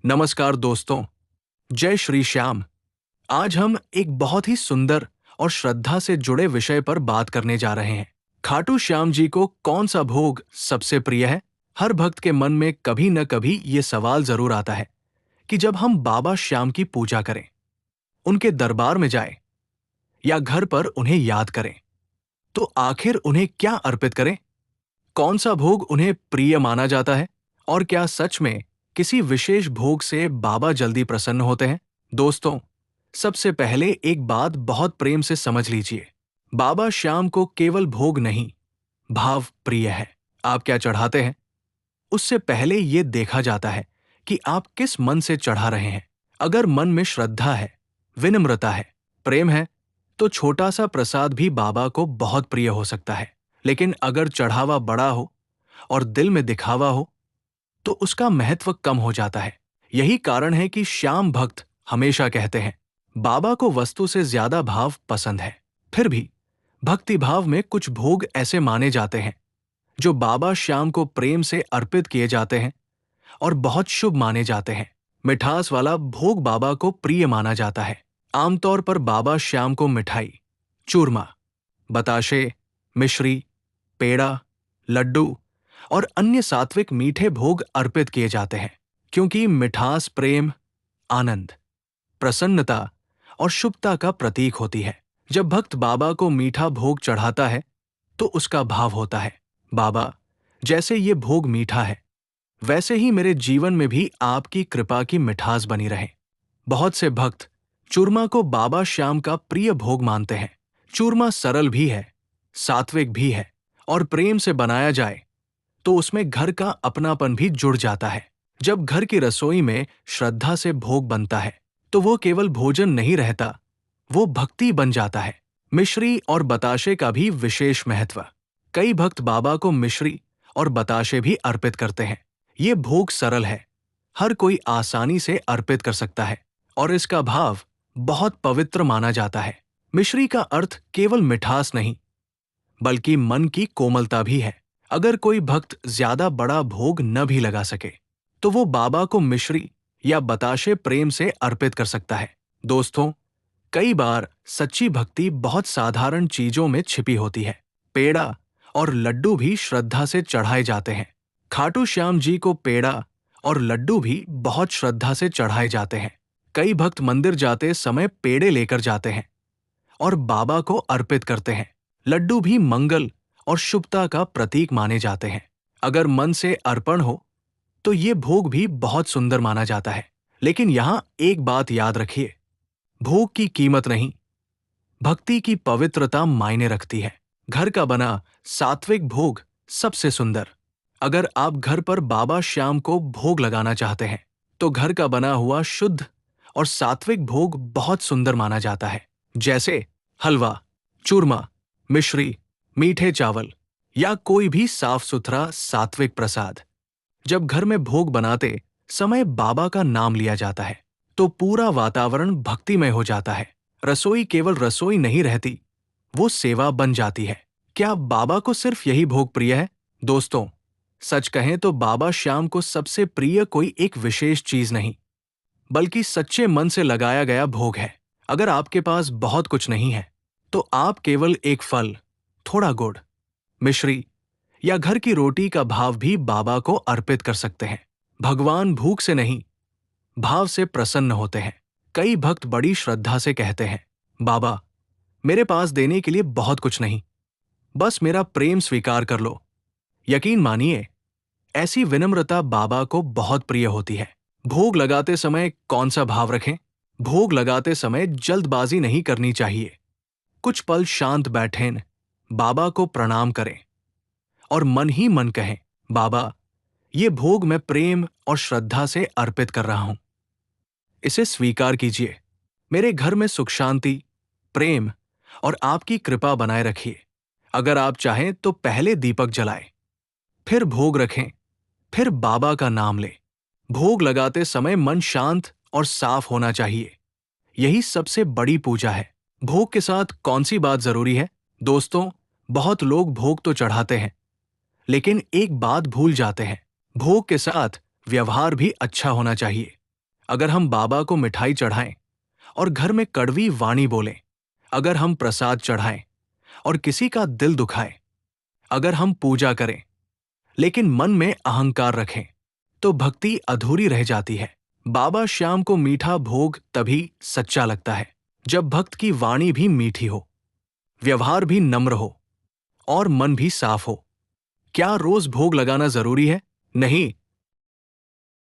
नमस्कार दोस्तों, जय श्री श्याम। आज हम एक बहुत ही सुंदर और श्रद्धा से जुड़े विषय पर बात करने जा रहे हैं। खाटू श्याम जी को कौन सा भोग सबसे प्रिय है? हर भक्त के मन में कभी न कभी ये सवाल जरूर आता है कि जब हम बाबा श्याम की पूजा करें, उनके दरबार में जाएं या घर पर उन्हें याद करें, तो आखिर उन्हें क्या अर्पित करें? कौन सा भोग उन्हें प्रिय माना जाता है? और क्या सच में किसी विशेष भोग से बाबा जल्दी प्रसन्न होते हैं? दोस्तों, सबसे पहले एक बात बहुत प्रेम से समझ लीजिए। बाबा श्याम को केवल भोग नहीं, भाव प्रिय है। आप क्या चढ़ाते हैं, उससे पहले ये देखा जाता है कि आप किस मन से चढ़ा रहे हैं। अगर मन में श्रद्धा है, विनम्रता है, प्रेम है, तो छोटा सा प्रसाद भी बाबा को बहुत प्रिय हो सकता है। लेकिन अगर चढ़ावा बड़ा हो और दिल में दिखावा हो, तो उसका महत्व कम हो जाता है। यही कारण है कि श्याम भक्त हमेशा कहते हैं, बाबा को वस्तु से ज्यादा भाव पसंद है। फिर भी भक्ति भाव में कुछ भोग ऐसे माने जाते हैं जो बाबा श्याम को प्रेम से अर्पित किए जाते हैं और बहुत शुभ माने जाते हैं। मिठास वाला भोग बाबा को प्रिय माना जाता है। आमतौर पर बाबा श्याम को मिठाई, चूरमा, बताशे, मिश्री, पेड़ा, लड्डू और अन्य सात्विक मीठे भोग अर्पित किए जाते हैं, क्योंकि मिठास प्रेम, आनंद, प्रसन्नता और शुभता का प्रतीक होती है। जब भक्त बाबा को मीठा भोग चढ़ाता है, तो उसका भाव होता है, बाबा, जैसे ये भोग मीठा है, वैसे ही मेरे जीवन में भी आपकी कृपा की मिठास बनी रहे। बहुत से भक्त चूरमा को बाबा श्याम का प्रिय भोग मानते हैं। चूरमा सरल भी है, सात्विक भी है, और प्रेम से बनाया जाए तो उसमें घर का अपनापन भी जुड़ जाता है। जब घर की रसोई में श्रद्धा से भोग बनता है, तो वो केवल भोजन नहीं रहता, वो भक्ति बन जाता है। मिश्री और बताशे का भी विशेष महत्व। कई भक्त बाबा को मिश्री और बताशे भी अर्पित करते हैं। ये भोग सरल है, हर कोई आसानी से अर्पित कर सकता है और इसका भाव बहुत पवित्र माना जाता है। मिश्री का अर्थ केवल मिठास नहीं, बल्कि मन की कोमलता भी है। अगर कोई भक्त ज्यादा बड़ा भोग न भी लगा सके, तो वो बाबा को मिश्री या बताशे प्रेम से अर्पित कर सकता है। दोस्तों, कई बार सच्ची भक्ति बहुत साधारण चीजों में छिपी होती है। पेड़ा और लड्डू भी श्रद्धा से चढ़ाए जाते हैं। खाटू श्याम जी को पेड़ा और लड्डू भी बहुत श्रद्धा से चढ़ाए जाते हैं। कई भक्त मंदिर जाते समय पेड़े लेकर जाते हैं और बाबा को अर्पित करते हैं। लड्डू भी मंगल और शुभता का प्रतीक माने जाते हैं। अगर मन से अर्पण हो, तो ये भोग भी बहुत सुंदर माना जाता है। लेकिन यहाँ एक बात याद रखिए, भोग की कीमत नहीं, भक्ति की पवित्रता मायने रखती है। घर का बना सात्विक भोग सबसे सुंदर। अगर आप घर पर बाबा श्याम को भोग लगाना चाहते हैं, तो घर का बना हुआ शुद्ध और सात्विक भोग बहुत सुंदर माना जाता है। जैसे हलवा, चूरमा, मिश्री, मीठे चावल या कोई भी साफ सुथरा सात्विक प्रसाद। जब घर में भोग बनाते समय बाबा का नाम लिया जाता है, तो पूरा वातावरण भक्तिमय हो जाता है। रसोई केवल रसोई नहीं रहती, वो सेवा बन जाती है। क्या बाबा को सिर्फ यही भोग प्रिय है? दोस्तों, सच कहें तो बाबा श्याम को सबसे प्रिय कोई एक विशेष चीज नहीं, बल्कि सच्चे मन से लगाया गया भोग है। अगर आपके पास बहुत कुछ नहीं है, तो आप केवल एक फल, थोड़ा गुड़, मिश्री या घर की रोटी का भाव भी बाबा को अर्पित कर सकते हैं। भगवान भूख से नहीं, भाव से प्रसन्न होते हैं। कई भक्त बड़ी श्रद्धा से कहते हैं, बाबा, मेरे पास देने के लिए बहुत कुछ नहीं, बस मेरा प्रेम स्वीकार कर लो। यकीन मानिए, ऐसी विनम्रता बाबा को बहुत प्रिय होती है। भोग लगाते समय कौन सा भाव रखें? भोग लगाते समय जल्दबाजी नहीं करनी चाहिए। कुछ पल शांत बैठें, बाबा को प्रणाम करें और मन ही मन कहें, बाबा, ये भोग मैं प्रेम और श्रद्धा से अर्पित कर रहा हूं, इसे स्वीकार कीजिए। मेरे घर में सुख शांति, प्रेम और आपकी कृपा बनाए रखिए। अगर आप चाहें तो पहले दीपक जलाएं, फिर भोग रखें, फिर बाबा का नाम लें। भोग लगाते समय मन शांत और साफ होना चाहिए। यही सबसे बड़ी पूजा है। भोग के साथ कौन सी बात जरूरी है? दोस्तों, बहुत लोग भोग तो चढ़ाते हैं, लेकिन एक बात भूल जाते हैं, भोग के साथ व्यवहार भी अच्छा होना चाहिए। अगर हम बाबा को मिठाई चढ़ाएं और घर में कड़वी वाणी बोलें, अगर हम प्रसाद चढ़ाएं और किसी का दिल दुखाएं, अगर हम पूजा करें लेकिन मन में अहंकार रखें, तो भक्ति अधूरी रह जाती है। बाबा श्याम को मीठा भोग तभी सच्चा लगता है जब भक्त की वाणी भी मीठी हो, व्यवहार भी नम्र हो और मन भी साफ हो। क्या रोज भोग लगाना जरूरी है? नहीं,